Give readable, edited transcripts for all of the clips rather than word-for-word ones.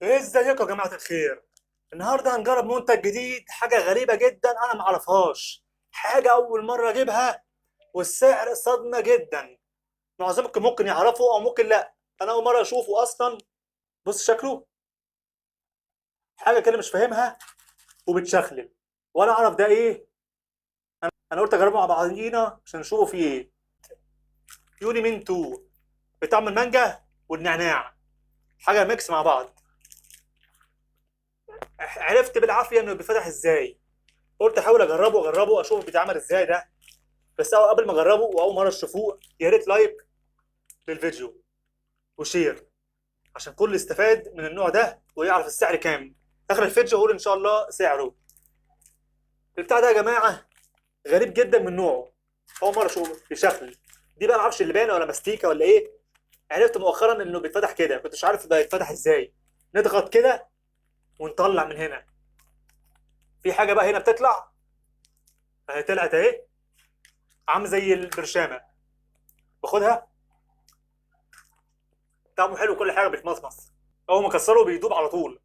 ازيكم يا جماعة الخير. النهارده هنجرب منتج جديد، حاجة غريبة جدا انا معرفهاش، حاجة اول مرة اجيبها، والسعر صدمة جدا. معظمكم ممكن يعرفوا او ممكن لا، انا اول مرة اشوفه اصلا. بص شكله، حاجة كده مش فاهمها وبتشخلل، ولا اعرف ده ايه. انا قلت اجربه مع بعضينا عشان نشوفه فيه ايه. يوني مين 2 بطعم المانجا والنعناع، حاجة ميكس مع بعض. عرفت بالعافية انه بيفتح ازاي، قلت احاول اجربه اشوف بيتعمل ازاي ده. بس قبل ما اجربه واول مره تشوفوه، يا ريت لايك للفيديو وشير عشان كل يستفاد من النوع ده ويعرف السعر كام. اخر الفيديو اقول ان شاء الله سعره. البتاع ده يا جماعه غريب جدا من نوعه، اول مره اشوفه بشكل. دي بقى معرفش اللبانه ولا مستيكه ولا ايه. عرفت مؤخرا انه بيتفتح كده، كنتش عارف ده يتفتح ازاي. نضغط كده ونطلع من هنا، في حاجه بقى هنا بتطلع اهي، طلعت اهي، عامل زي البرشامه. باخدها، طعمه حلو كل حاجه، بيتمصمص اول ما اكسره بيدوب على طول،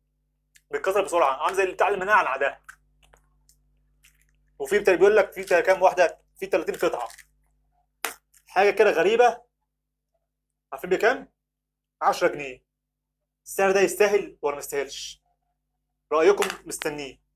بيتكسر بسرعه، عامل زي بتاع المناعه ده. وفي بتاع بيقول لك في كام واحده، في 30 قطعه، حاجه كده غريبه. عارفين بكام؟ 10 جنيه. السعر ده يستاهل ولا ما يستاهلش؟ رايكم مستنيه.